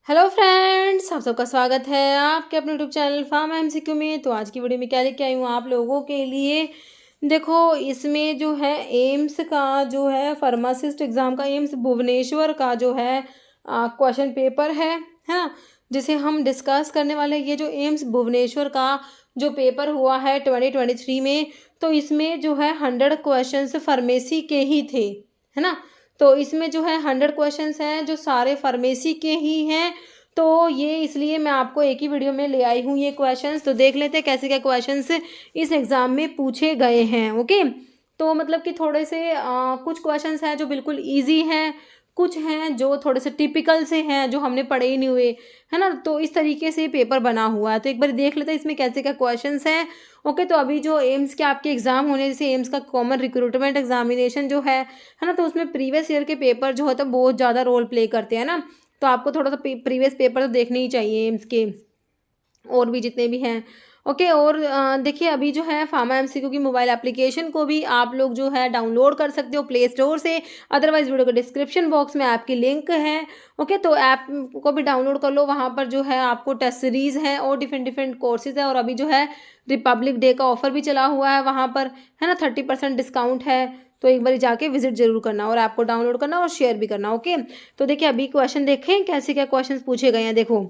Hello friends, आप सबका स्वागत है आपके अपने यूट्यूब चैनल फार्म एमसीक्यू में। तो आज की वीडियो में क्या लेके आई हूँ आप लोगों के लिए। देखो, इसमें जो है एम्स का जो है फार्मासिस्ट एग्ज़ाम का एम्स भुवनेश्वर का जो है क्वेश्चन पेपर है ना, जिसे हम डिस्कस करने वाले हैं। ये जो एम्स भुवनेश्वर का जो पेपर हुआ है 2023 में, तो इसमें जो है 100 क्वेश्चन फार्मेसी के ही थे, है ना। तो इसमें जो है 100 क्वेश्चंस हैं जो सारे फार्मेसी के ही हैं। तो ये इसलिए मैं आपको एक ही वीडियो में ले आई हूँ ये क्वेश्चंस। तो देख लेते हैं कैसे क्या क्वेश्चंस इस एग्ज़ाम में पूछे गए हैं। ओके, तो मतलब कि थोड़े से कुछ क्वेश्चंस हैं जो बिल्कुल ईजी हैं, कुछ हैं जो थोड़े से टिपिकल से हैं जो हमने पढ़े ही नहीं हुए, है ना। तो इस तरीके से पेपर बना हुआ है। तो एक बार देख लेते हैं इसमें कैसे क्या क्वेश्चंस हैं। ओके, तो अभी जो एम्स के आपके एग्ज़ाम होने, जैसे एम्स का कॉमन रिक्रूटमेंट एग्जामिनेशन जो है ना, तो उसमें प्रीवियस ईयर के पेपर जो होता है बहुत ज़्यादा रोल प्ले करते हैं ना। तो आपको थोड़ा सा प्रीवियस पेपर तो देखने ही चाहिए एम्स के, और भी जितने भी हैं। ओके, और देखिए अभी जो है फार्मा एमसीक्यू की मोबाइल एप्लीकेशन को भी आप लोग जो है डाउनलोड कर सकते हो प्ले स्टोर से। अदरवाइज वीडियो के डिस्क्रिप्शन बॉक्स में आपकी लिंक है। ओके, तो ऐप को भी डाउनलोड कर लो। वहाँ पर जो है आपको टेस्ट सीरीज़ है और डिफरेंट डिफरेंट कोर्सेज है। और अभी जो है रिपब्लिक डे का ऑफर भी चला हुआ है वहाँ पर, है ना। 30% डिस्काउंट है। तो एक बार जाके विजिट जरूर करना और ऐप को डाउनलोड करना और शेयर भी करना। ओके, तो देखिए अभी क्वेश्चन देखें कैसे क्या क्वेश्चन पूछे गए हैं। देखो,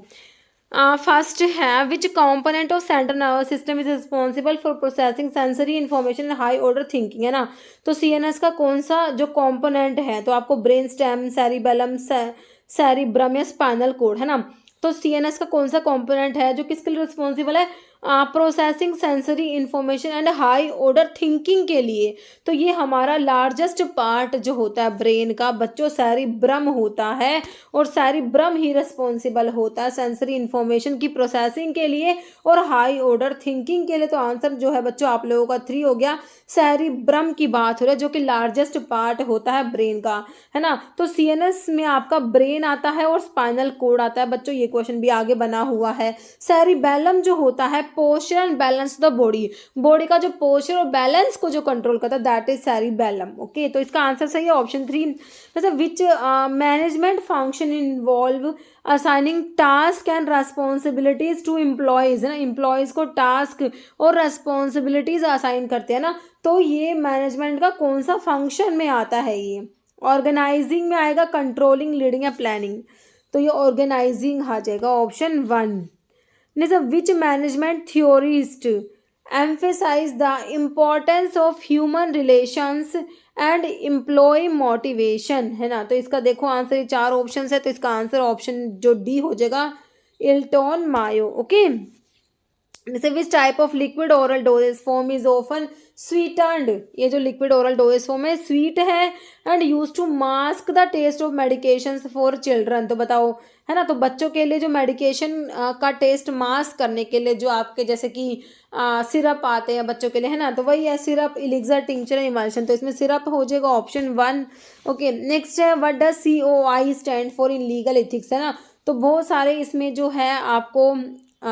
फर्स्ट है विच component of central nervous system is responsible for processing sensory information in high order thinking, है ना। तो सीएनएस का कौन सा जो कंपोनेंट है, तो आपको ब्रेन स्टेम, सेरिबेलम, सेरिब्रम या स्पाइनल कोड, है ना। तो सीएनएस का कौन सा कंपोनेंट है जो किसके लिए रिस्पॉन्सिबल है, processing sensory information and high order thinking के लिए। तो ये हमारा लार्जेस्ट पार्ट जो होता है ब्रेन का बच्चों, सेरिब्रम होता है। और सेरिब्रम ही रिस्पॉन्सिबल होता है सेंसरी इंफॉर्मेशन की प्रोसेसिंग के लिए और हाई ऑर्डर थिंकिंग के लिए। तो आंसर जो है बच्चों आप लोगों का 3 हो गया। सेरिब्रम की बात हो रहा है जो कि लार्जेस्ट पार्ट होता है ब्रेन का, है ना। तो सीएनएस में आपका ब्रेन आता है और स्पाइनल कोड आता है बच्चों। ये क्वेश्चन भी आगे बना हुआ है। सेरिबेलम जो होता है posture and balance the body, body का जो पोस्चर और बैलेंस को जो कंट्रोल करता है, दैट इज सेरिबेलम। ओके, तो इसका आंसर सही है ऑप्शन 3। मतलब which management function involve assigning task and responsibilities to employees, है ना। एम्प्लॉयज को टास्क और रेस्पॉन्सिबिलिटीज असाइन करते हैं ना। तो ये मैनेजमेंट का कौन सा फंक्शन में आता है, ये ऑर्गेनाइजिंग में आएगा, कंट्रोलिंग, लीडिंग या प्लानिंग। तो ये ऑर्गेनाइजिंग आ जाएगा option 1। Next, which management theorist emphasize the importance of human relations and employee motivation, है ना। तो इसका देखो आंसर, 4 ऑप्शन है तो इसका आंसर ऑप्शन जो डी हो जाएगा, इल्टन मायो। ओके, जैसे which type of liquid oral dosage form is often sweetened, ये जो लिक्विड ओरल डोजेज फॉर्म है स्वीट है and use to mask the taste of medication for children. तो बताओ, है ना। तो बच्चों के लिए जो मेडिकेशन का टेस्ट मास्क करने के लिए जो आपके जैसे कि सिरप आते हैं बच्चों के लिए, है ना। तो वही है सिरप, इलिक्सर, टिंचर, इमल्शन। तो इसमें सिरप हो जाएगा ऑप्शन 1। ओके, नेक्स्ट है what does COI stand for in legal ethics, है ना। तो बहुत सारे इसमें जो है आपको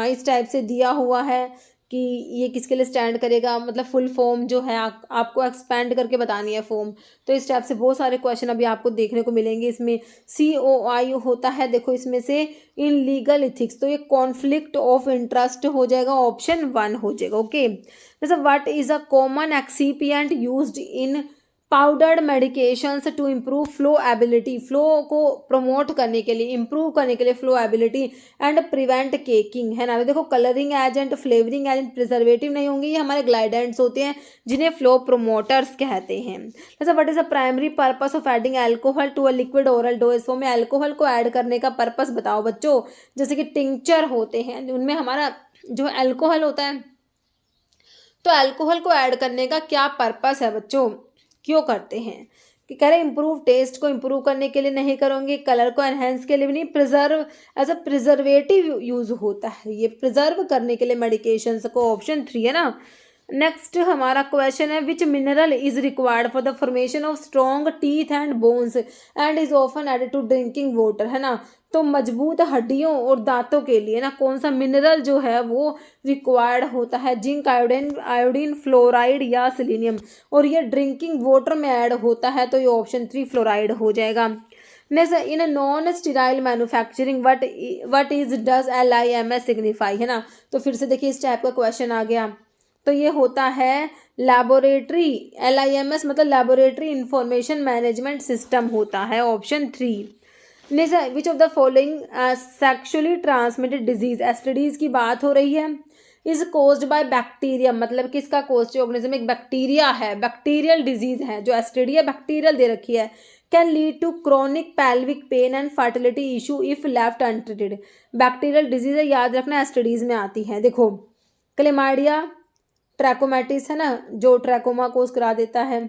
इस टाइप से दिया हुआ है कि ये किसके लिए स्टैंड करेगा, मतलब फुल फॉर्म जो है आपको एक्सपेंड करके बतानी है फॉर्म। तो इस टाइप से बहुत सारे क्वेश्चन अभी आपको देखने को मिलेंगे। इसमें COI होता है देखो इसमें से इन लीगल इथिक्स, तो ये कॉन्फ्लिक्ट ऑफ इंटरेस्ट हो जाएगा, ऑप्शन 1 हो जाएगा। ओके, जैसे what is a common excipient used in powdered medications to improve flowability, flow को प्रमोट करने के लिए, इम्प्रूव करने के लिए flowability and prevent caking, है ना। तो देखो colouring agent, flavouring agent, preservative नहीं होंगे, ये हमारे ग्लाइडेंट्स होते हैं जिन्हें फ्लो प्रोमोटर्स कहते हैं। जैसे what is the primary purpose of adding alcohol to a liquid oral dose form, में एल्कोहल को ऐड करने का पर्पस बताओ बच्चों। जैसे कि टिंक्चर होते हैं उनमें हमारा जो एल्कोहल होता है, तो एल्कोहल को ऐड करने का क्या पर्पस है बच्चों, क्यों करते हैं। कि कह रहे इम्प्रूव, टेस्ट को इम्प्रूव करने के लिए नहीं करोगे, कलर को एनहेंस के लिए भी नहीं, preserve as a preservative use होता है, ये प्रिजर्व करने के लिए मेडिकेशन को, ऑप्शन 3 है ना। नेक्स्ट हमारा क्वेश्चन है which mineral is required for the formation of strong teeth and bones and is often added to drinking water, है ना। तो मजबूत हड्डियों और दांतों के लिए ना कौन सा मिनरल जो है वो रिक्वायर्ड होता है, जिंक, आयोडीन, आयोडीन, फ्लोराइड या सिलीनियम। और ये ड्रिंकिंग वाटर में ऐड होता है, तो ये ऑप्शन 3 फ्लोराइड हो जाएगा। Next, in a non sterile manufacturing what is does LIMS signify, है ना। तो फिर से देखिए इस टाइप का क्वेश्चन आ गया। तो ये होता है लैबोरेटरी, LIMS मतलब लैबोरेटरी इंफॉर्मेशन मैनेजमेंट सिस्टम होता है, option 3। Next, which of the following sexually transmitted disease, STDs की बात हो रही है, इज कोज्ड बाय बैक्टीरिया, मतलब कि इसका कोस्ट ऑर्गेनिज्म एक बैक्टीरिया है, बैक्टीरियल डिजीज है, जो STD है बैक्टीरियल दे रखी है। Can lead to chronic pelvic pain and fertility issue if left untreated, bacterial disease है, याद रखना STDs में आती है। देखो क्लेमाइडिया, ट्रैकोमैटिस है ना, जो ट्रैकोमा कोज करा देता है।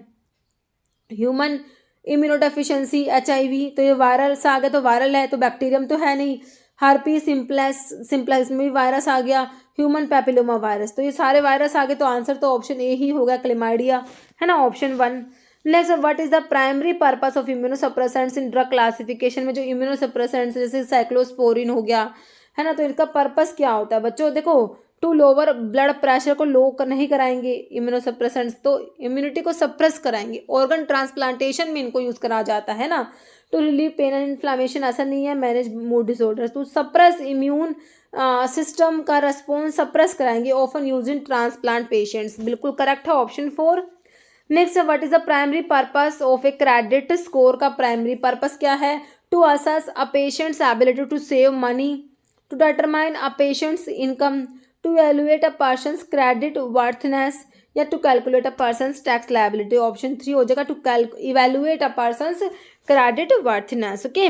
ह्यूमन इम्यूनोडेफिशिएंसी HIV, तो ये वायरल से आ गया, तो वायरल है तो बैक्टीरियम तो है नहीं। हर्पी सिंप्लेक्स में भी वायरस आ गया। ह्यूमन पैपिलोमा वायरस, तो ये सारे वायरस आ गए, तो आंसर तो ऑप्शन ए ही होगा, क्लेमाइडिया, है ना, option 1। Next, what is the primary purpose of immunosuppressants in drug classification, में जो इम्यूनोसप्रेसेंट्स जैसे साइक्लोस्पोरिन हो गया, है ना, तो इनका पर्पस क्या होता है बच्चों, देखो टू लोअर ब्लड प्रेशर को लो नहीं कराएंगे इम्यूनोसप्रेसेंट्स, तो इम्यूनिटी को सप्रेस कराएंगे। ऑर्गन ट्रांसप्लांटेशन में इनको यूज करा जाता है ना। To relieve pain and inflammation, ऐसा नहीं है, मैनेज मूड डिसऑर्डर्स, तो सप्रेस इम्यून सिस्टम का रेस्पॉन्स सप्रेस कराएंगे, often use in transplant patients, बिल्कुल करेक्ट है, option 4। Next, what is the primary purpose of a credit score, का प्राइमरी पर्पस क्या है, to assess a patient's ability to save money, to determine a patient's income, to evaluate a person's credit worthiness, या to calculate a person's tax liability, option 3 हो जाएगा, to evaluate a person's credit worthiness. Okay,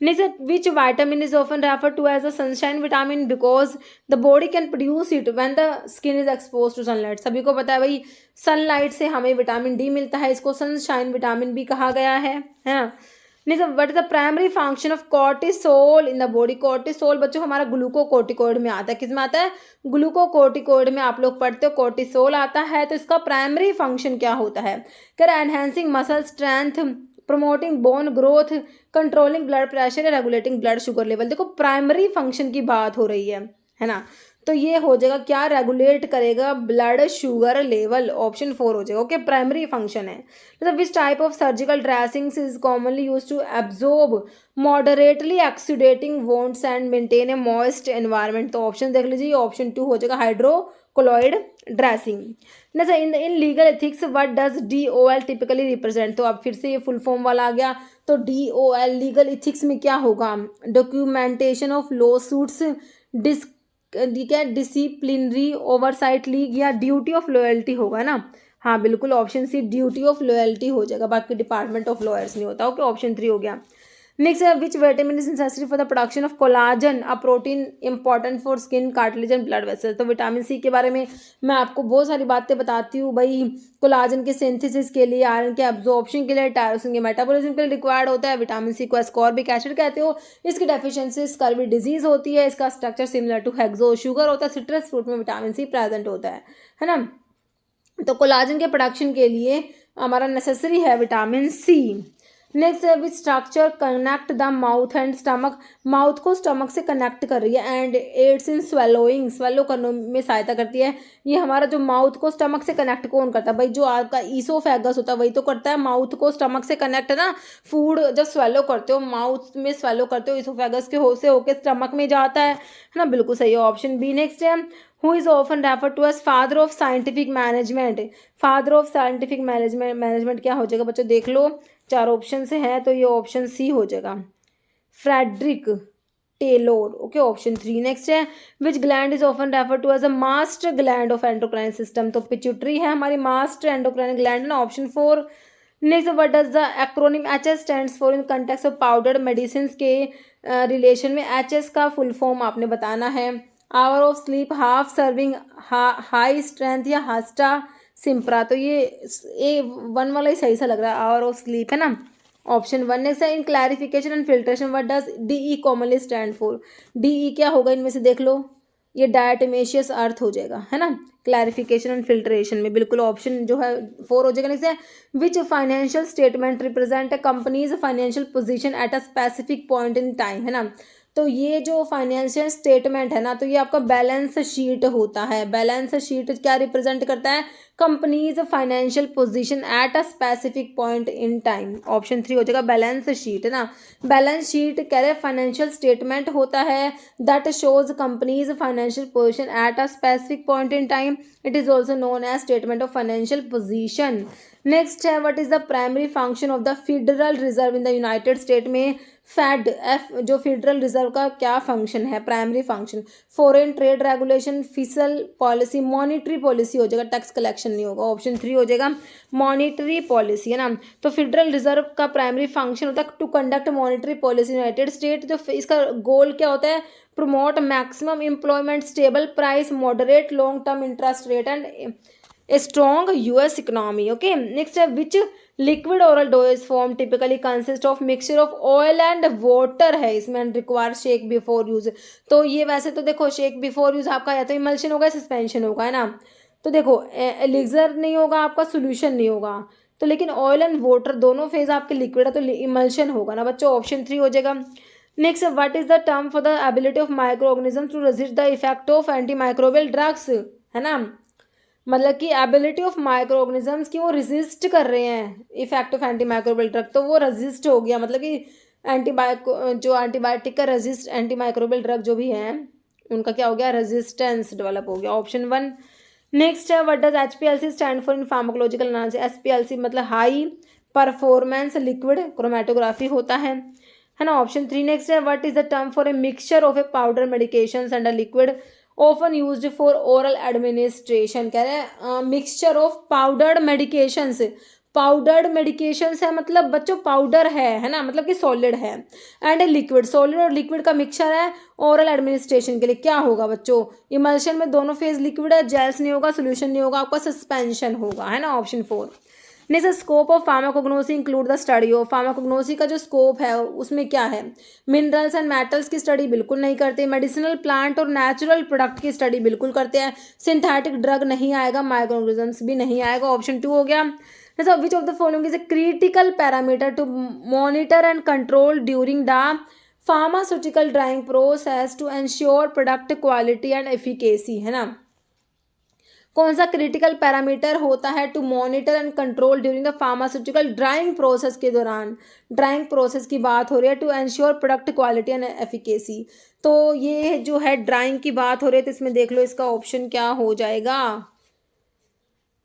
next, which vitamin is often referred to as a sunshine vitamin because the body can produce it when the skin is exposed to sunlight, सभी को पता है भाई sunlight से हमें vitamin D मिलता है, इसको सनशाइन विटामिन भी कहा गया है ना। Next, what is the primary function of cortisol in the body, cortisol बच्चों हमारा ग्लूकोकोर्टिकोइड में आता है, किस में आता है, ग्लूकोकोर्टिकोइड में आप लोग पढ़ते हो कॉर्टिसोल आता है, तो इसका प्राइमरी फंक्शन क्या होता है, कर enhancing muscle strength, promoting bone growth, controlling blood pressure या रेगुलेटिंग ब्लड शुगर लेवल। देखो प्राइमरी फंक्शन की बात हो रही है ना, तो ये हो जाएगा क्या, रेगुलेट करेगा ब्लड शुगर लेवल, ऑप्शन 4 हो जाएगा। ओके, प्राइमरी फंक्शन है। मतलब which type of surgical dressings is commonly use to absorb moderately exudating wounds and maintain a moist environment, तो ऑप्शन देख लीजिए, ऑप्शन 2 हो जाएगा, हाइड्रोकोलॉइड ड्रेसिंग। ना in legal ethics what does DOL typically represent, तो अब फिर से ये फुल फॉर्म वाला आ गया, तो DOL लीगल एथिक्स में क्या होगा, documentation of lawsuits, disciplinary oversight league, या ड्यूटी ऑफ लॉयल्टी होगा ना। हाँ बिल्कुल, option C duty of loyalty हो जाएगा, बाकी डिपार्टमेंट ऑफ लॉयर्स नहीं होता। ओके, ऑप्शन 3 हो गया। Next, which vitamin is necessary for the production of collagen, a protein important for skin, cartilage and blood vessel, तो विटामिन सी के बारे में मैं आपको बहुत सारी बातें बताती हूँ भाई, कोलाजन के सिंथेसिस के लिए, आयरन के एब्जॉर्प्शन के लिए, टायरोसिन के मेटाबॉलिज्म के लिए रिक्वायर्ड होता है। विटामिन सी को एस्कॉर्बिक एसिड कहते हो, इसकी डेफिशिएंसी स्कर्वी डिजीज होती है, इसका structure similar to hexo sugar होता है, सिट्रस फ्रूट में विटामिन सी प्रेजेंट होता है ना। तो कोलाजन के प्रोडक्शन के लिए हमारा नेसेसरी है vitamin C. Next, which structure connect the mouth and stomach, mouth को स्टमक से कनेक्ट कर रही है, and aids in swallowing, swallow करने में सहायता करती है। ये हमारा जो माउथ को स्टमक से कनेक्ट कौन करता है भाई, जो आपका ईसोफेगस होता है वही तो करता है माउथ को स्टमक से कनेक्ट, है ना। फूड जब स्वेलो करते हो, माउथ में स्वेलो करते हो, ईसोफेगस के से होकर स्टमक में जाता है ना, बिल्कुल सही है, ऑप्शन बी। नेक्स्ट है, who is often refer to as father of scientific management, father of scientific management क्या हो जाएगा बच्चों, देख लो 4 ऑप्शन से है, तो ये ऑप्शन सी हो जाएगा, Frederick Taylor. Okay, option 3। Next है, which gland is often refer to as a master gland of endocrine system, तो पिट्यूटरी है हमारी मास्टर एंडोक्राइन ग्लैंड ना, option 4। Next, what does the acronym HS stands for in context of powdered medicine के relation में, HS का full form आपने बताना है। Hour of sleep, half serving, high strength, या हास्टा सिंप्रा, तो ये A1 वाला ही सही सा लग रहा है, आवर ऑफ स्लीप, है ना, ऑप्शन 1। नेक्स्ट है, in clarification and filtration what does DE commonly stand for, DE क्या होगा इनमें से, देख लो, ये डायटमेशियस अर्थ हो जाएगा, है ना, क्लैरिफिकेशन एंड फिल्ट्रेशन में, बिल्कुल ऑप्शन जो है 4 हो जाएगा। नेक्स्ट है, which financial statement represent a companies financial position at a specific point in time, है ना, तो ये जो फाइनेंशियल स्टेटमेंट है ना, तो ये आपका बैलेंस शीट होता है। बैलेंस शीट क्या रिप्रेजेंट करता है, companies financial position at a specific point in time. Option 3 हो जाएगा बैलेंस शीट, है ना। बैलेंस शीट कह रहे फाइनेंशियल स्टेटमेंट होता है that shows company's financial position at a specific point in time. It is also known as statement of financial position. Next है what is the primary function of the Federal Reserve in the United State में। Fed F जो Federal Reserve का क्या function है, primary function. Foreign trade regulation, fiscal policy, monetary policy हो जाएगा, tax collection नहीं होगा। ऑप्शन 3 हो जाएगा मॉनिटरी पॉलिसी, है ना। तो फेडरल रिजर्व का प्राइमरी फंक्शन होता है to conduct monetary policy United State. जो इसका गोल क्या होता है, promote maximum employment, stable price, moderate long term interest rate and a strong US economy. Okay, next है which liquid oral dosage form typically consist of mixture of oil and water है इसमें, and require shake before use. तो ये वैसे तो देखो shake before use आपका या तो इमल्शन होगा, सस्पेंशन होगा, है ना। तो देखो एलिक्सर नहीं होगा आपका, सोल्यूशन नहीं होगा, तो लेकिन ऑयल एंड वाटर दोनों फेज आपके लिक्विड है तो इमल्शन होगा ना बच्चों। ऑप्शन 3 हो जाएगा। Next, what is the term for the ability of microorganism to resist the effect of antimicrobial drugs, है ना। मतलब कि एबिलिटी ऑफ माइक्रो ऑर्गेनिजम्स की वो रेजिस्ट कर रहे हैं effect of antimicrobial drug, तो वो रेजिस्ट हो गया, मतलब कि जो एंटीबायोटिक का रेजिस्ट एंटी माइक्रोबियल ड्रग जो भी हैं उनका क्या हो गया, रेजिस्टेंस डेवलप हो गया। ऑप्शन 1। नेक्स्ट है what does HPLC stand for in pharmacological analysis. HPLC मतलब हाई परफॉर्मेंस लिक्विड क्रोमेटोग्राफी होता है ना। ऑप्शन 3। नेक्स्ट है what is the term for a mixture of A powder medications and a liquid often used for oral administration. कह रहे हैं mixture of powdered medications. Powdered medications है मतलब बच्चों पाउडर है ना, मतलब कि सॉलिड है, एंड लिक्विड, सॉलिड और लिक्विड का मिक्सचर है ओरल एडमिनिस्ट्रेशन के लिए। क्या होगा बच्चों, इमल्शन में दोनों फेज लिक्विड है, जेल्स नहीं होगा, सोल्यूशन नहीं होगा, आपका सस्पेंशन होगा, है ना। Option 4। Next, scope of pharmacognosy include the study of. Pharmacognosy का जो स्कोप है उसमें क्या है, मिनरल्स एंड मेटल्स की स्टडी बिल्कुल नहीं करते, मेडिसिनल प्लांट और नेचुरल प्रोडक्ट की स्टडी बिल्कुल करते हैं, सिंथेटिक ड्रग नहीं आएगा, माइक्रो ऑर्गेनिजम्स भी नहीं आएगा। ऑप्शन 2 हो गया। Which of the following is a critical parameter to monitor and control during the pharmaceutical drying process to ensure product quality and efficacy, है ना। कौन सा क्रिटिकल पैरामीटर होता है to monitor and control during the pharmaceutical drying process के दौरान, drying process की बात हो रही है, to ensure product quality and efficacy. तो ये जो है ड्राइंग की बात हो रही है, तो इसमें देख लो इसका ऑप्शन क्या हो जाएगा।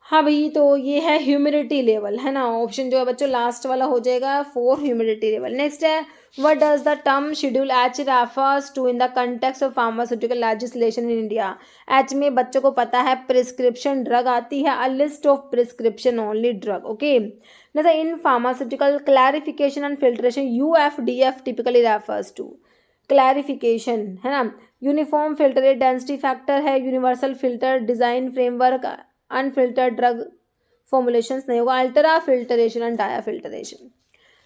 हाँ भाई, तो ये है ह्यूमिडिटी लेवल, है ना। ऑप्शन जो है बच्चों लास्ट वाला हो जाएगा 4, ह्यूमिडिटी लेवल। नेक्स्ट है what does the term schedule H refers to in the context of pharmaceutical legislation in India. H में बच्चों को पता है प्रिस्क्रिप्शन ड्रग आती है, a list of prescription only drug. Okay, next in pharmaceutical clarification and filtration UFDF typically refers to. Clarification है ना, uniform filter rate density factor है, universal filter design framework, unfiltered drug formulations नहीं होगा, ultrafiltration and diafiltration.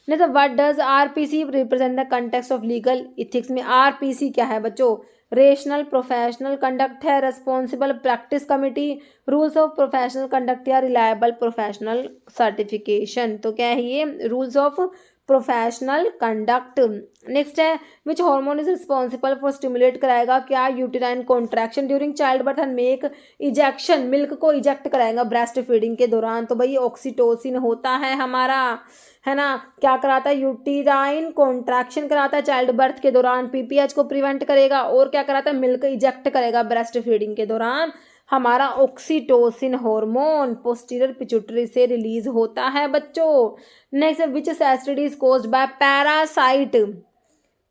नहीं तो what does RPC represent the context of legal ethics में। RPC क्या है बच्चों, रेशनल प्रोफेशनल कंडक्ट है, responsible practice committee, rules of professional conduct या रिलायबल प्रोफेशनल सर्टिफिकेशन। तो क्या है ये, rules of professional conduct. Next है which hormone is responsible for stimulate कराएगा क्या, uterine contraction during childbirth and milk ejection, milk को इजेक्ट कराएगा ब्रेस्ट फीडिंग के दौरान। तो भाई ऑक्सीटोसिन होता है हमारा, है ना। क्या कराता है, यूटेराइन कॉन्ट्रैक्शन कराता है चाइल्ड बर्थ के दौरान, PPH को प्रिवेंट करेगा, और क्या कराता है, मिल्क इजेक्ट करेगा ब्रेस्ट फीडिंग के दौरान। हमारा ऑक्सीटोसिन हार्मोन पोस्टीरियर पिट्यूटरी से रिलीज होता है बच्चों। Next, which acid is caused bye parasite.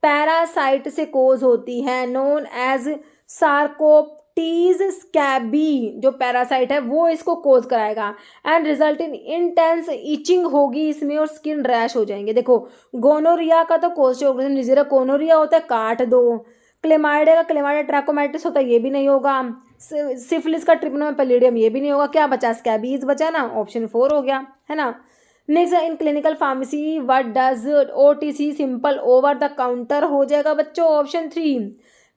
Parasite से कोज होती है, नोन एज सार्कोप्टीज स्कैबी। जो पैरासाइट है वो इसको कोज कराएगा, and result in intense etching होगी इसमें, और स्किन रैश हो जाएंगे। देखो गोनोरिया का तो कोज ऑर्गेनिज्म कोनोरिया होता है, काट दो। क्लेमाइडिया का क्लेमाइडिया ट्रैकोमाइटिस होता है, ये भी नहीं होगा। सिफिलिस का ट्रिपनोम पैलिडियम, ये भी नहीं होगा। क्या बचा, स्कैबीज बचा ना, ऑप्शन 4 हो गया, है ना। Next, in clinical pharmacy what does OTC simple over the counter हो जाएगा बच्चों, option 3।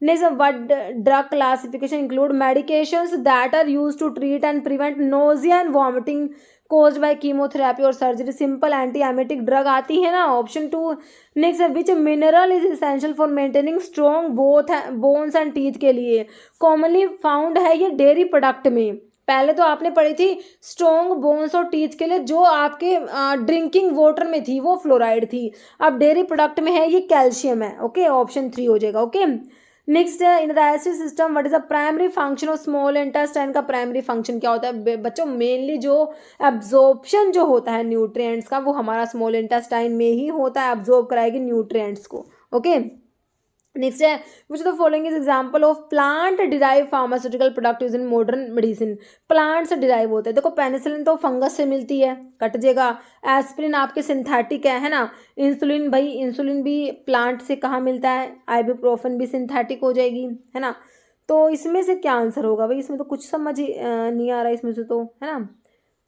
Next, what drug classification include medications that are used to treat and prevent nausea and vomiting caused by chemotherapy और surgery. Simple antiemetic drug आती है ना, option 2। Next, which mineral is essential for maintaining strong both bones and teeth के लिए। Commonly found है ये dairy product में, पहले तो आपने पढ़ी थी स्ट्रॉन्ग बोन्स और टीथ के लिए जो आपके ड्रिंकिंग वाटर में थी वो फ्लोराइड थी, अब डेयरी प्रोडक्ट में है ये कैल्शियम है। ओके, ऑप्शन 3 हो जाएगा। ओके, नेक्स्ट है in digestive system what is the primary function of small intestine का प्राइमरी फंक्शन क्या होता है बच्चों? मेनली जो एब्जॉर्प्शन जो होता है न्यूट्रिएंट्स का वो हमारा स्मॉल इंटेस्टाइन में ही होता है, एब्जॉर्ब कराएगी न्यूट्रिएंट्स को। ओके, नेक्स्ट है which the following is example of plant derive pharmaceutical product use in modern medicine. Plant से डिराइव होते हैं, देखो पेनिसिलिन तो फंगस से मिलती है, कट जाएगा। एस्पिरिन आपके सिंथेटिक है ना। इंसुलिन भाई, इंसुलिन भी प्लांट से कहाँ मिलता है, आइबुप्रोफेन भी सिंथेटिक हो जाएगी, है ना। तो इसमें से क्या आंसर होगा भाई? इसमें तो कुछ समझ ही नहीं आ रहा इसमें से तो, है ना।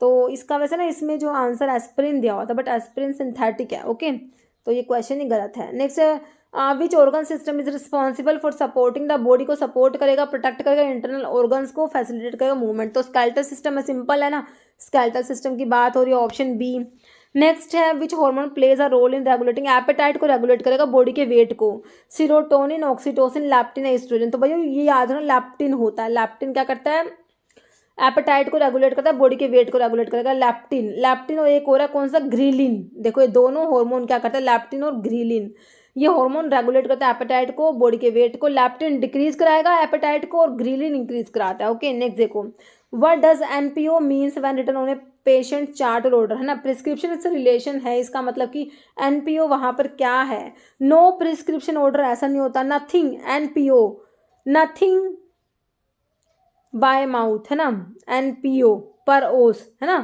तो इसका वैसे ना इसमें जो आंसर एस्पिरिन दिया हुआ था, बट एस्पिरिन सिंथेटिक है। ओके, तो ये क्वेश्चन ही गलत है। नेक्स्ट है which organ system is responsible for supporting the body को सपोर्ट करेगा, प्रोटेक्ट करेगा इंटरनल ऑर्गन्स को, फैसिलिटेट करेगा मूवमेंट। तो स्केलेटल सिस्टम है, सिंपल है ना, स्केलेटल सिस्टम की बात हो रही है, ऑप्शन बी। नेक्स्ट है which hormone plays a role in regulating appetite को रेगुलेट करेगा, बॉडी के वेट को, सीरोटोनिन, ऑक्सीटोसिन, लैप्टिन, एस्ट्रोजन। तो भैया ये याद है ना, लैप्टिन होता है। लैप्टिन क्या करता है? एपेटाइट को रेगुलेट करता है, बॉडी के वेट को रेगुलेट करेगा, लैप्टिन। लैप्टिन और एक और है कौन सा? ग्रीलिन। देखो ये दोनों हार्मोन क्या करता है, लैप्टिन और ग्रीलिन। ये हार्मोन रेगुलेट करता है एपेटाइट को, बॉडी के वेट को। लैप्टिन डिक्रीज कराएगा एपेटाइट को और ग्रीलिन इंक्रीज कराता है। ओके, नेक्स्ट देखो what does NPO means when written on a patient chart or order, है ना। प्रिस्क्रिप्शन से रिलेशन है, इसका मतलब कि एनपीओ वहां पर क्या है? नो प्रिस्क्रिप्शन ऑर्डर ऐसा नहीं होता, nothing NPO, nothing by mouth, है ना। एनपीओ पर ओस, है ना।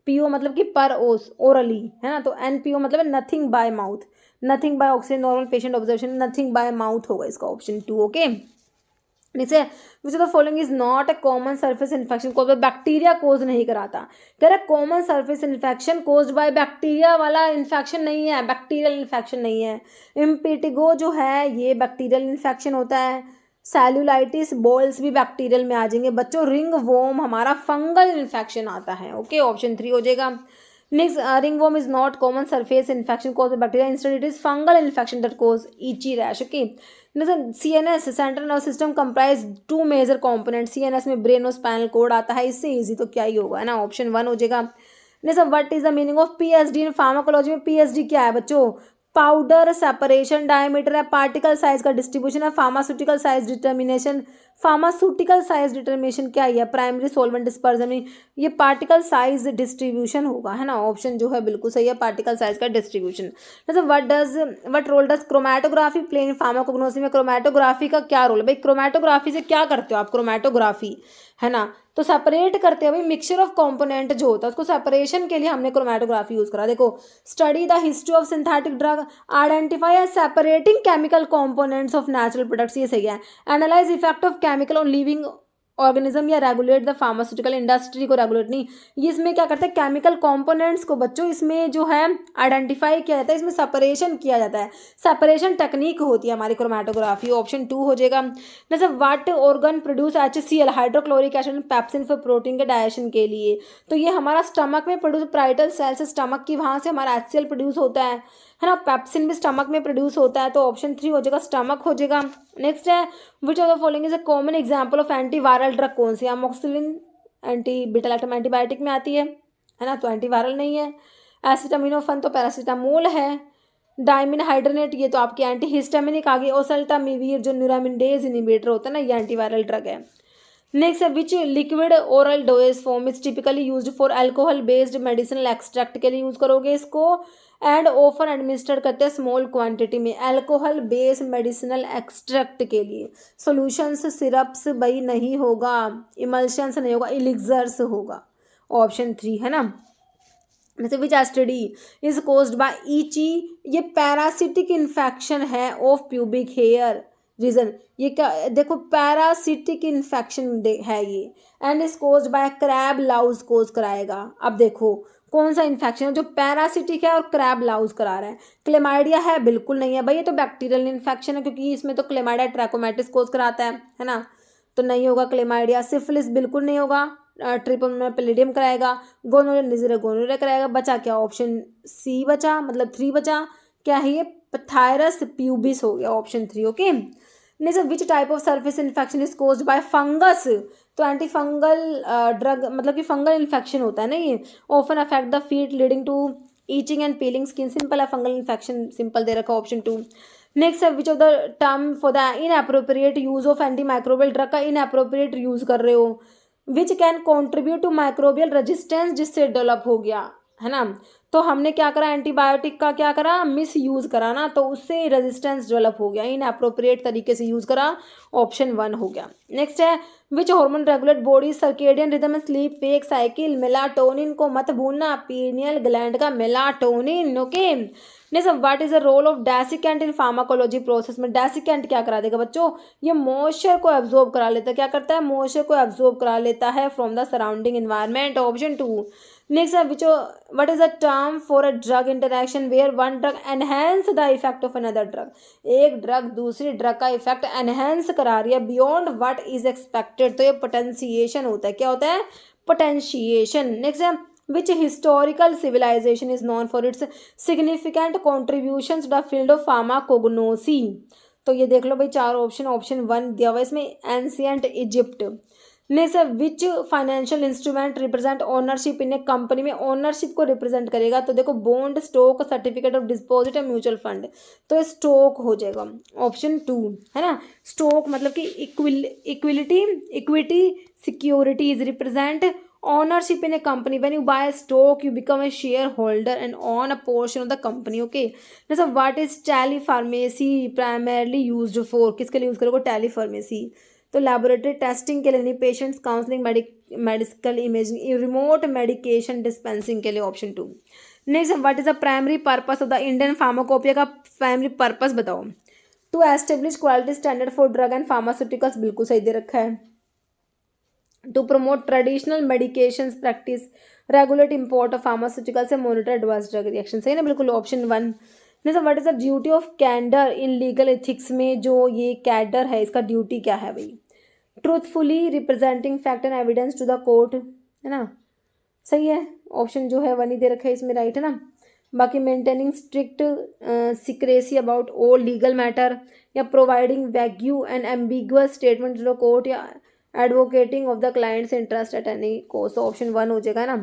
पीओ मतलब कि पर ओस, ओरली, है ना। तो एनपीओ मतलब है nothing by mouth, nothing by oxygen normal patient observation, nothing by mouth होगा इसका ऑप्शन 2। ओके, नेक्स्ट है which of the following is not a common surface infection cause by bacteria, cause नहीं कराता। कह रहा common surface infection caused by bacteria वाला infection नहीं है, बैक्टीरियल इन्फेक्शन नहीं है। इम्पिटिगो जो है ये बैक्टीरियल इन्फेक्शन होता है। सेल्यूलाइटिस बॉल्स भी बैक्टीरियल में आ जाएंगे बच्चों। रिंग वोम हमारा फंगल इन्फेक्शन आता है। ओके, ऑप्शन 3 हो जाएगा। Next ringworm is not common surface infection cause bacteria, instead it is fungal infection that cause itchy rash. Okay, CNS central nervous system comprise 2 major component. CNS में brain और spinal cord आता है, इससे easy तो क्या ही होगा, है ना, ऑप्शन 1 हो जाएगा। Next what is the meaning of PhD in pharmacology में? पीएचडी क्या है बच्चों? पाउडर सेपरेशन, डायमीटर है, पार्टिकल साइज का डिस्ट्रीब्यूशन है, pharmaceutical size determination. Pharmaceutical size determination क्या है? प्राइमरी सोलवेंट डिस्पर्जन में ये पार्टिकल साइज डिस्ट्रीब्यूशन होगा, है ना। ऑप्शन जो है बिल्कुल सही है, पार्टिकल साइज का डिस्ट्रीब्यूशन। मतलब what role does chromatography play in pharmacognosy में? क्रोमेटोग्राफी का क्या रोल है भाई? क्रोमेटोग्राफी से क्या करते हो आप? क्रोमेटोग्राफी, है ना, तो सेपरेट करते हैं भाई, मिक्सचर ऑफ कंपोनेंट जो होता है उसको सेपरेशन के लिए हमने क्रोमेटोग्राफी यूज करा। देखो study the history of synthetic drug, identify as separating chemical components of natural products, ये सही है। Analyse effect of chemical on living organism या रेगुलेट द फार्मास्यूटिकल इंडस्ट्री को रेगुलेट नहीं, ये इसमें क्या करते हैं केमिकल कंपोनेंट्स को बच्चों इसमें जो है आइडेंटिफाई किया जाता है, इसमें सेपरेशन किया जाता है, सेपरेशन टेक्निक होती है हमारी क्रोमेटोग्राफी। ऑप्शन 2 हो जाएगा। जैसे what organ produce HCl hydrochloric acid pepsin for protein के डाइजेशन के लिए? तो ये हमारा स्टमक में प्रोड्यूस, पाराइटल सेल से स्टमक की वहाँ से हमारा HCl प्रोड्यूस होता है ना। पैप्सिन भी स्टमक में प्रोड्यूस होता है, तो ऑप्शन 3 हो जाएगा, स्टमक हो जाएगा। नेक्स्ट है which of the following is a common example of antiviral drug? कौन सी? Amoxicillin anti beta lactam antibiotic में आती है ना, तो एंटीवायरल नहीं है। एसिटामिनोफेन तो पैरासीटामोल है। डायमिन हाइड्रोनेट ये तो आपकी एंटी हिस्टामिनिक आ गई। ओसेल्टामिविर जो न्यूरामिनडेज इनहिबिटर होता है ना, ये एंटीवायरल ड्रग है। नेक्स्ट है which liquid oral dose form is typically used for alcohol based medicinal extract के लिए यूज करोगे इसको, एंड ऑफर एडमिनिस्टर करते हैं स्मॉल क्वांटिटी में। अल्कोहल बेस्ड मेडिसिनल एक्सट्रैक्ट के लिए सॉल्यूशंस, सिरप्स भाई नहीं होगा, इमल्शंस नहीं होगा, इलिक्सर्स होगा, ऑप्शन 3 है ना। जैसे which STD is caused by itchy, ये पैरासिटिक इन्फेक्शन है ऑफ प्यूबिक हेयर। रीजन ये क्या? देखो पैरासिटिक इन्फेक्शन है ये, and is caused by crab louse cause कराएगा। अब देखो कौन सा इन्फेक्शन है जो पैरासिटिक है और क्रैब लाउज करा रहा है? क्लेमाइडिया है? बिल्कुल नहीं है भाई, ये तो बैक्टीरियल इन्फेक्शन है, क्योंकि इसमें तो क्लेमाइडिया ट्रैकोमैटिस कोज कराता है ना, तो नहीं होगा क्लेमाइडिया। सिफिलिस बिल्कुल नहीं होगा, ट्रिपल पैलिडियम कराएगा। गोनोरिया निजरे गोनोरिया कराएगा। बचा क्या? ऑप्शन सी बचा, मतलब 3 बचा, क्या है ये? पैथायरस प्यूबिस हो गया, option 3। Okay, next which type of surface infection is caused by fungus, तो एंटी फंगल ड्रग मतलब कि फंगल इन्फेक्शन होता है ना ये, often affect the feet leading to itching and peeling skin, simple है फंगल इन्फेक्शन, सिंपल दे रखा ऑप्शन 2। नेक्स्ट है which of the term for the inappropriate use of antimicrobial drug का इनअप्रोप्रिएट यूज कर रहे हो, which can contribute to microbial resistance जिससे develop हो गया है ना, तो हमने क्या करा एंटीबायोटिक का क्या करा मिस यूज करा ना, तो उससे रेजिस्टेंस डेवलप हो गया, इन अप्रोप्रिएट तरीके से यूज करा, ऑप्शन 1 हो गया। नेक्स्ट है which hormone regulate body circadian rhythm and sleep wake cycle, melatonin को मत भूलना, पीनियल ग्लैंड का melatonin, okay. Next what is the role of desiccant in pharmacology process में, डेसिकेंट क्या करा देगा बच्चों, ये मॉइस्चर को एब्जॉर्ब करा लेता है, क्या करता है मॉइस्चर को एब्जॉर्ब करा लेता है from the surrounding environment, option 2। Next है which what is the term for a drug interaction where one drug enhance the effect of another drug, एक ड्रग दूसरी ड्रग का इफेक्ट एनहेंस करा रही है बियॉन्ड व्हाट इज एक्सपेक्टेड, तो ये potentiation होता है, क्या होता है पोटेंशिएशन। नेक्स्ट है which historical civilization is known for its significant contributions to the field of pharmacognosy, तो ये देख लो भाई चार ऑप्शन, ऑप्शन 1 दिया हुआ है इसमें ancient Egypt. Next which financial instrument represent ownership in A company में, ओनरशिप को रिप्रेजेंट करेगा, तो देखो bond stock certificate of deposit and mutual fund, तो स्टॉक हो जाएगा ऑप्शन 2 है ना, स्टॉक मतलब कि equity securities represent ownership in a company, when you buy a stock you become a shareholder and own a portion of the company, okay। now so what is telepharmacy primarily used for, किसके लिए use करोगे टेलीफार्मेसी, तो laboratory testing के लिए नहीं, patients counselling medical imaging remote medication dispensing के लिए, option 2। Next what is the primary purpose of the Indian pharmacopoeia का प्राइमरी पर्पस बताओ, to establish quality standard for drug and pharmaceuticals, बिल्कुल सही दे रखा है, to promote traditional medications practice, regulate import of pharmaceuticals and monitor adverse drug reaction, सही ना बिल्कुल option 1। Next what is the duty of candor in legal ethics में, जो ये कैडर है इसका ड्यूटी क्या है भाई, truthfully representing fact and evidence to the court, है ना सही है, ऑप्शन जो है 1 ही दे रखा है इसमें, राइट है ना। बाकी maintaining strict secrecy about all legal matter, या providing vague and ambiguous statement to the court, या advocating of the client's interest at any cost, option 1 हो जाएगा ना।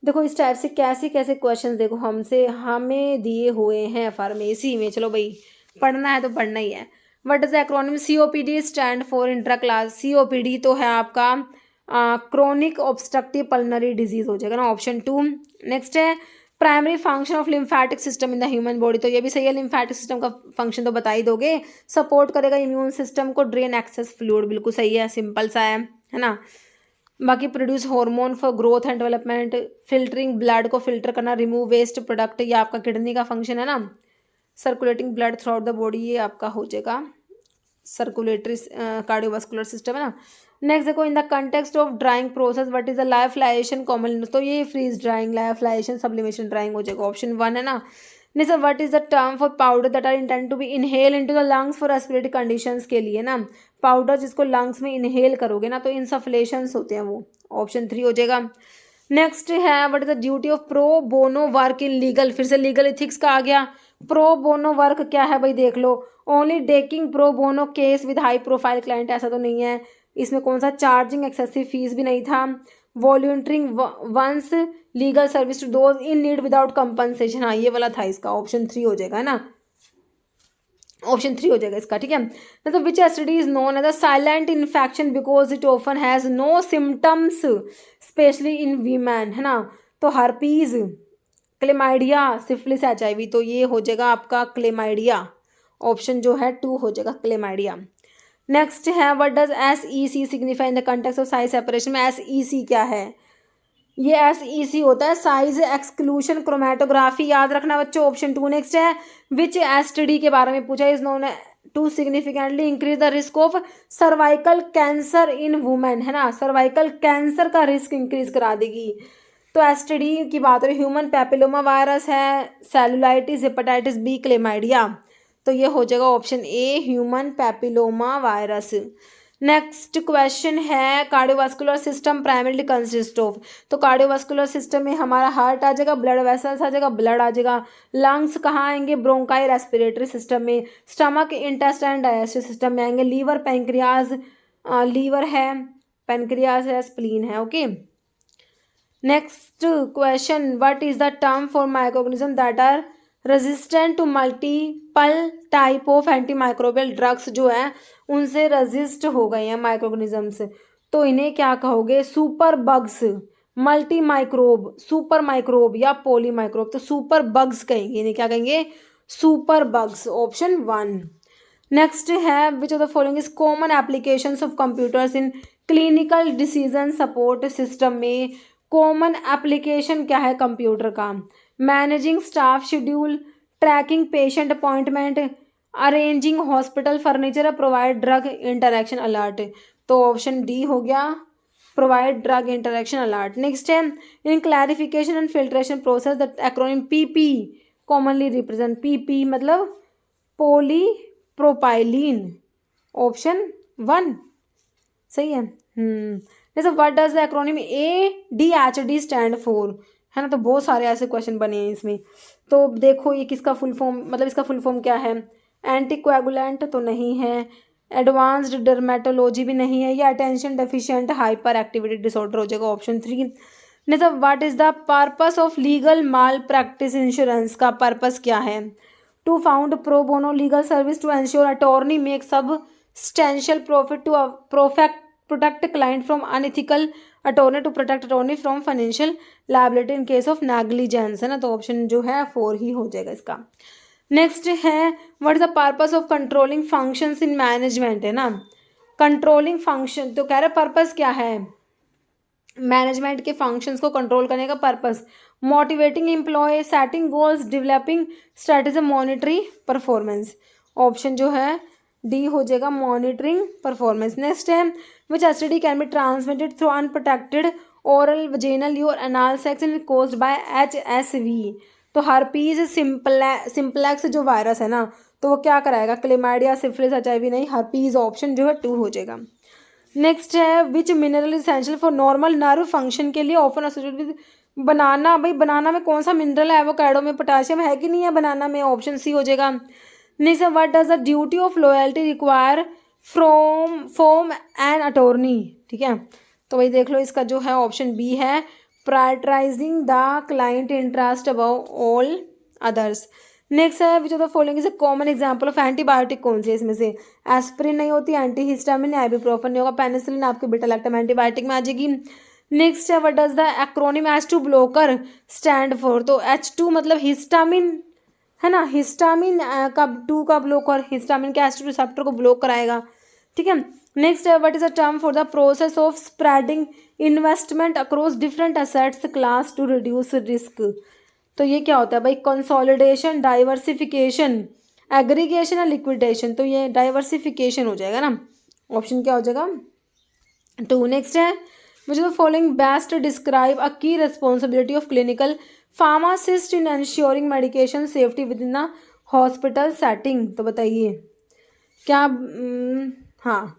देखो इस टाइप से कैसे कैसे क्वेश्चंस देखो हमें दिए हुए हैं फार्मेसी में, चलो भाई पढ़ना है तो पढ़ना ही है। What is the acronym COPD stand for intra class, COPD तो है आपका क्रोनिक ऑब्स्ट्रक्टिव पल्मोनरी डिजीज हो जाएगा ना, ऑप्शन 2। नेक्स्ट है primary function of lymphatic system in the human body, तो ये भी सही है, लिम्फेटिक सिस्टम का फंक्शन तो बता ही दोगे, सपोर्ट करेगा इम्यून सिस्टम को, ड्रेन एक्सेस फ्लूइड, बिल्कुल सही है, सिंपल सा है ना। बाकी produce hormone for growth and development, filtering blood को फिल्टर करना, रिमूव वेस्ट प्रोडक्ट, ये आपका किडनी का फंक्शन है ना, circulating blood through out the body, ये आपका हो जाएगा सर्कुलेटरी कार्डियोवास्कुलर सिस्टम है ना। नेक्स्ट देखो in the context of drying process what is the lyophilisation common, तो ये freeze drying lyophilisation sublimation drying हो जाएगा, ऑप्शन 1 है ना। Next what is the term for powder that are intend to be inhale into the lungs for respiratory conditions के लिए ना, powder जिसको लंग्स में इनहेल करोगे ना तो इनसफलेशंस होते हैं वो, ऑप्शन 3 हो जाएगा। नेक्स्ट है what is the duty of pro bono work in legal, फिर से लीगल एथिक्स का आ गया, प्रो बोनो वर्क क्या है भाई देख लो, only taking pro bono case with high profile client, ऐसा तो नहीं है, इसमें कौन सा चार्जिंग एक्सेसिव फीस भी नहीं था, volunteering once legal service to those in need without compensation, हाँ ये वाला था इसका, ऑप्शन 3 हो जाएगा ना, ऑप्शन 3 हो जाएगा इसका, ठीक है। मतलब which STD is known as a silent infection because it often has no symptoms especially in women, है ना, तो हर्पीज, क्लेमाइडिया, सिफिलिस, HIV, तो ये हो जाएगा आपका क्लेमाइडिया, ऑप्शन जो है 2 हो जाएगा क्लेमाइडिया। नेक्स्ट है what does SEC signify in the context of size separation में, SEC क्या है, ये SEC होता है साइज एक्सक्लूशन क्रोमेटोग्राफी, याद रखना बच्चों, ऑप्शन 2। नेक्स्ट है विच STD के बारे में पूछा, is known to significantly increase the risk of cervical cancer in women, है ना, सर्वाइकल कैंसर का रिस्क इंक्रीज करा देगी, तो STD की बात हो रही, ह्यूमन पैपिलोमा वायरस है, सेलुलाइटिस, हेपेटाइटिस B, क्लेमाइडिया, तो ये हो जाएगा option A human papilloma virus. Next question है cardiovascular system primarily consist of. तो कार्डियोवास्कुलर सिस्टम में हमारा हार्ट आ जाएगा, ब्लड वेसल्स आ जाएगा, ब्लड आ जाएगा। लंग्स कहाँ आएंगे? ब्रोंकाई रेस्पिरेटरी सिस्टम में। स्टमक इंटेस्टाइन डाइजेस्टिव सिस्टम में आएंगे। लीवर पैंक्रियाज, लीवर है, पैंक्रियाज है, स्प्लीन है। Okay, next question, what is the term for microorganism that are resistant to multiple type of antimicrobial drugs, जो है उनसे रेजिस्ट हो गए हैं माइक्रोऑर्गेनिजम्स, तो इन्हें क्या कहोगे? Super bugs, multi microbe, super microbe या पॉली माइक्रोब। तो सुपर बग्स कहेंगे इन्हें, क्या कहेंगे? Super bugs, option 1। नेक्स्ट है which of the following is common applications of computers in clinical decision support system में। कॉमन एप्लीकेशन क्या है कंप्यूटर का? Managing staff schedule, tracking patient appointment, arranging hospital furniture, provide drug interaction alert. तो option D हो गया, provide drug interaction alert. Next है in clarification and filtration process the acronym PP commonly represent. PP मतलब polypropylene, option 1 सही है। जैसे what does the acronym ADHD stand for, है ना। तो बहुत सारे ऐसे क्वेश्चन बने हैं इसमें। तो देखो ये किसका फुल फॉर्म, मतलब इसका फुल फॉर्म क्या है? एंटीकोएगुलेंट तो नहीं है, एडवांस्ड डर्मेटोलॉजी भी नहीं है, या attention deficient hyperactivity disorder हो जाएगा, ऑप्शन 3। नहीं तो what is the purpose of legal malpractice insurance, का पर्पस क्या है? To found pro bono legal service to ensure attorney make substantial profit to protect client from unethical attorney to protect attorney from financial liability in case of negligence, है ना। तो option जो है 4 ही हो जाएगा इसका। नेक्स्ट है what is the purpose of controlling functions in management, है ना। कंट्रोलिंग फंक्शन, तो कह रहे पर्पस क्या है? मैनेजमेंट के फंक्शंस को कंट्रोल करने का purpose. Motivating employee, setting goals, developing strategy, monitoring performance. Option जो है डी हो जाएगा, मॉनिटरिंग परफॉर्मेंस। नेक्स्ट है which STD can be transmitted through unprotected oral vaginal और anal sex and caused by HSV। तो हर्पीज सिंप्लेक्स जो virus है ना, तो वो क्या कराएगा? क्लेमाइडिया, सिफिलिस, HIV नहीं, हर्पीज, ऑप्शन जो है 2 हो जाएगा। नेक्स्ट है which mineral essential for normal nerve function के लिए ऑफन एसोसिएटेड विद बनाना। भाई बनाना में कौन सा मिनरल है? एवोकाडो में पोटेशियम है कि नहीं है बनाना में, ऑप्शन सी हो जाएगा। नेक्स्ट है what does the duty of loyalty require from an attorney, ठीक है। तो भाई देख लो इसका जो है ऑप्शन बी है, prioritising the client interest above all others. Next है which of the following is a common example of antibiotic, कौन सी है इसमें से? एस्पिरिन नहीं होती, एंटीहिस्टामिन, आइबुप्रोफेन नहीं होगा, पेनिसिलिन आपके बीटा लैक्टम एंटीबायोटिक में आ जाएगी। नेक्स्ट है what does the acronym H2 blocker stand for. तो H2 मतलब हिस्टामिन, है ना। हिस्टामिन का 2 का ब्लोकर, हिस्टामिन के H2 रिसेप्टर को ब्लॉक कराएगा, ठीक है। नेक्स्ट है what is the term for the process of spreading investment across different assets class to reduce risk. तो ये क्या होता है भाई? कंसोलिडेशन, डाइवर्सिफिकेशन, एग्रीगेशन या लिक्विडेशन। तो ये डाइवर्सिफिकेशन हो जाएगा ना, ऑप्शन क्या हो जाएगा 2। नेक्स्ट है which the following best describe a key responsibility of clinical pharmacist in ensuring medication safety within the hospital setting. तो बताइए क्या? हाँ,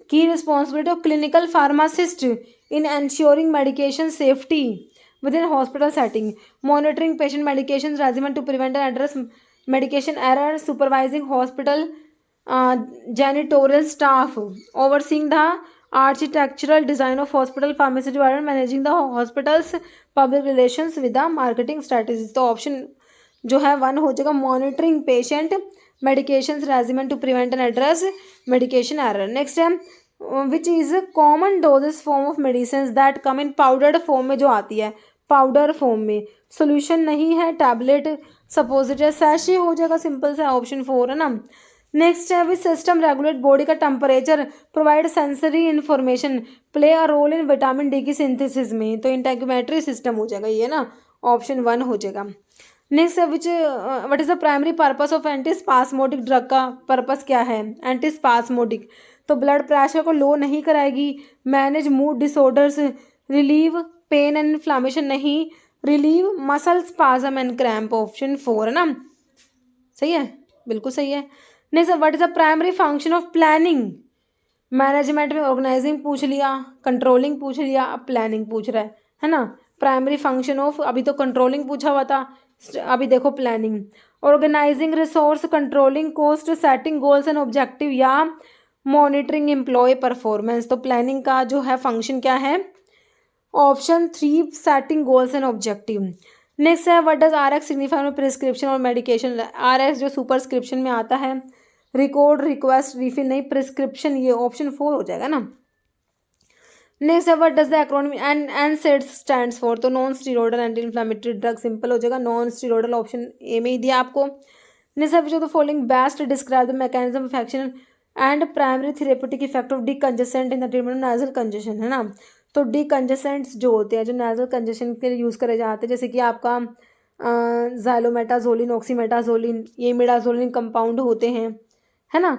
key responsibility of clinical pharmacist in ensuring medication safety within hospital setting, monitoring patient medications regimen to prevent and address medication error, supervising hospital janitorial staff, overseeing the architectural design of hospital pharmacy environment, managing the hospital's public relations with the marketing strategies। तो option जो है 1 हो जाएगा, monitoring patient medications regiment to prevent and address medication error. Next है which is common doses form of medicine that come in powdered form में, जो आती है पाउडर फॉर्म में, सोल्यूशन नहीं है, टैबलेट, सपोजिटरी, सैशे हो जाएगा, सिंपल सा, ऑप्शन 4 है ना। नेक्स्ट है विच सिस्टम रेगुलेट बॉडी का temperature, provide sensory information, play a role in vitamin D की सिंथेसिस में। तो इंटेग्यूमेट्री सिस्टम हो जाएगा ये ना, ऑप्शन 1 हो जाएगा। नेक्स्ट है which what is the primary purpose of antispasmodic drug, का पर्पस क्या है? एंटीस्पास्मोडिक तो ब्लड प्रेशर को लो नहीं कराएगी, manage mood disorders, relieve pain and inflammation नहीं, relieve muscle spasm and cramp, option 4 है ना। सही है, बिल्कुल सही है। Next what is the primary function of planning management में ऑर्गेनाइजिंग पूछ लिया, कंट्रोलिंग पूछ लिया, अब प्लानिंग पूछ रहा है ना। प्राइमरी फंक्शन ऑफ, अभी तो कंट्रोलिंग पूछा हुआ था, अभी देखो planning. Organising resource, controlling cost, setting goals and objective या मॉनिटरिंग एम्प्लॉय परफॉर्मेंस। तो प्लानिंग का जो है फंक्शन क्या है, option 3 setting goals and objective. Next है व्हाट डज RX सिग्निफाई में प्रिस्क्रिप्शन और मेडिकेशन। RX जो सुपरस्क्रिप्शन में आता है, रिकॉर्ड, रिक्वेस्ट, रिफिल नहीं, प्रिस्क्रिप्शन, ये ऑप्शन 4 हो जाएगा ना। नेक्स्ट है what does the acronym NSAID stands for. तो non steroidal anti inflammatory drug, simple हो जाएगा, नॉन स्टीरोइडल ऑप्शन ए में ही दिया आपको। नेक्स्ट है जो the following best describe the mechanism of action and primary therapeutic effect of decongestant in the treatment of nasal congestion, है ना। तो डिकंजेसेंट्स जो होते हैं, जो नाजल कंजेशन के लिए यूज़ करे जाते हैं, जैसे कि आपका ज़ाइलोमेटाजोलिन, ऑक्सीमेटाजोलिन, ये मिडाजोलिन कंपाउंड होते हैं, है ना।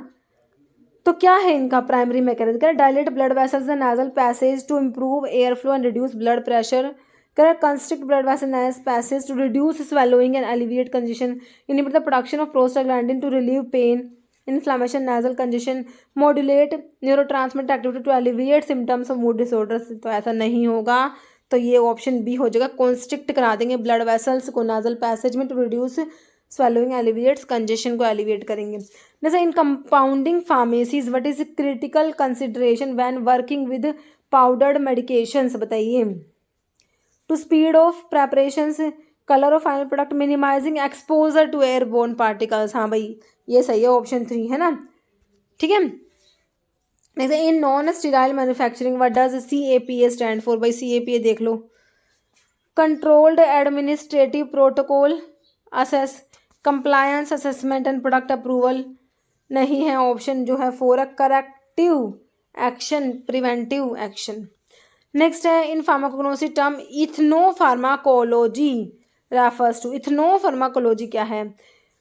तो क्या है इनका प्राइमरी मैकेनिज्म, कह dilate blood vessels the nasal passage to improve air flow and reduce blood pressure, कह constrict blood vessel nice passage to reduce swallowing and alleviate congestion, inhibit the production of prostaglandin to relieve pain, inflammation, nasal congestion, modulate neurotransmitter activity to alleviate symptoms of mood disorders. तो ऐसा नहीं होगा, तो ये option B हो जाएगा, constrict करा देंगे ब्लड वेसल्स को नाजल पैसेज में to reduce swallowing alleviates congestion को एलिविएट करेंगे। जैसे in compounding pharmacies what is critical consideration when working with powdered medications, बताइए। To speed of preparations, colour of final product, minimising exposure to airborne particles. हाँ भाई ये सही है, option 3 है ना, ठीक है। जैसे in non sterile manufacturing what does CAPA stand for. भाई CAPA देख लो, controlled administrative protocol assess, compliance assessment and product approval, नहीं है, ऑप्शन जो है 4 है, corrective action, preventive action. Next है in pharmacognosy term ethnopharmacology refers to. Ethnopharmacology क्या है,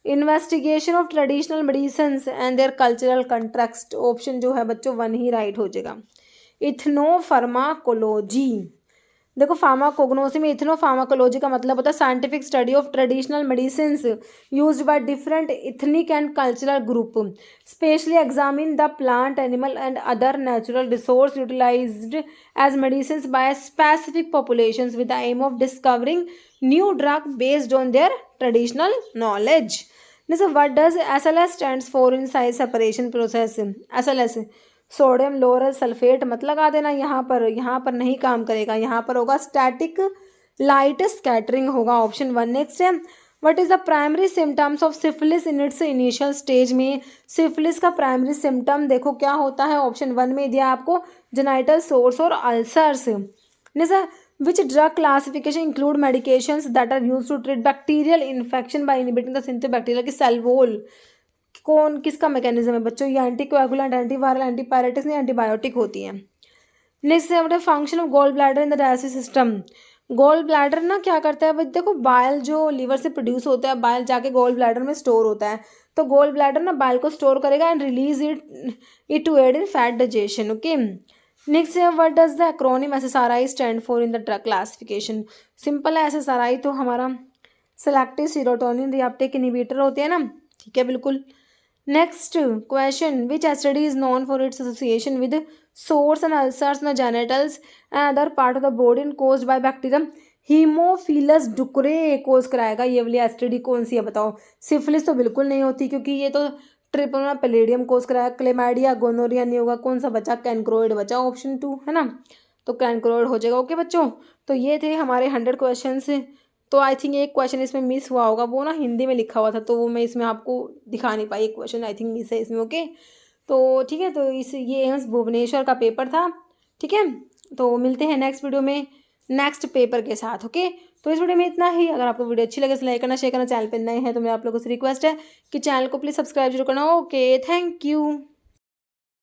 investigation of traditional medicines and their cultural context, option जो है बच्चों 1 ही राइट हो जाएगा, इथनोफार्माकोलॉजी। देखो फार्माकोग्नोसी में इथनो फार्माकोलॉजी का मतलब होता है scientific study of traditional medicines used by different ethnic and cultural group, specially examine the plant, animal and other natural resource utilised as medicines by specific populations with the aim of discovering new drug based on their traditional knowledge. जैसे what does SLS stands for in size separation process. SLS sodium lauryl sulphate मत लगा देना, यहाँ पर नहीं काम करेगा, यहाँ पर होगा स्टैटिक लाइट स्कैटरिंग होगा, ऑप्शन 1। नेक्स्ट है what is the primary symptoms of syphilis in its initial stage में। सिफिलिस का प्राइमरी सिम्टम देखो क्या होता है, ऑप्शन 1 में दिया आपको, जेनाइटल सोर्स और अल्सर्स। जैसे which drug classification include medications that are used to treat bacterial infection by inhibiting the synthetic bacteria की सेल वॉल, कौन किसका मैकेनिज्म है बच्चों, ये एंटीकोएगुलेंट, एंटीवायरल, एंटीपायरेटिक्स नहीं, एंटीबायोटिक होती हैं। नेक्स्ट है function of gall bladder in the dialysis system. Gall bladder ना क्या करता है, देखो बाइल जो लीवर से प्रोड्यूस होता है, बाइल जाके गोल ब्लैडर में स्टोर होता है, तो गोल ब्लैडर ना बाइल को स्टोर करेगा and release it to aid in fat digestion, okay. Next है what does the acronym SSRI stand for in the drug classification. Simple है, SSRI तो हमारा सेलेक्टिव सीरोटोनिन रिएप्टेक इनहिबिटर होते हैं ना, ठीक है बिल्कुल। Next question, which STD is known for its association with sores and ulcers in genitals and other part of the body caused by bacterium haemophilus ducreyi cause कराएगा। ये वाली ACD कौन सी है बताओ। सिफिलिस तो बिल्कुल नहीं होती क्योंकि ये तो ट्रिपल पैलेडियम कोज कराया। क्लेमाइडिया, गोनोरिया नहीं होगा, कौन सा बचा, कैनक्रोइड बचा, ऑप्शन 2 है ना, तो कैनक्रोइड हो जाएगा, ओके बच्चों। तो ये थे हमारे 100 क्वेश्चन। तो आई थिंक एक क्वेश्चन इसमें मिस हुआ होगा, वो ना हिंदी में लिखा हुआ था तो वो मैं इसमें आपको दिखा नहीं पाई, एक क्वेश्चन आई थिंक मिस है इसमें, ओके। तो ठीक है, तो ये एम्स भुवनेश्वर का पेपर था, ठीक है। तो मिलते हैं नेक्स्ट वीडियो में नेक्स्ट पेपर के साथ, ओके। तो इस वीडियो में इतना ही। अगर आपको वीडियो अच्छी लगे तो लाइक करना, शेयर करना, चैनल पर नए हैं तो मेरा आप लोगों से रिक्वेस्ट है कि चैनल को प्लीज़ सब्सक्राइब जरूर करना, ओके। Thank you.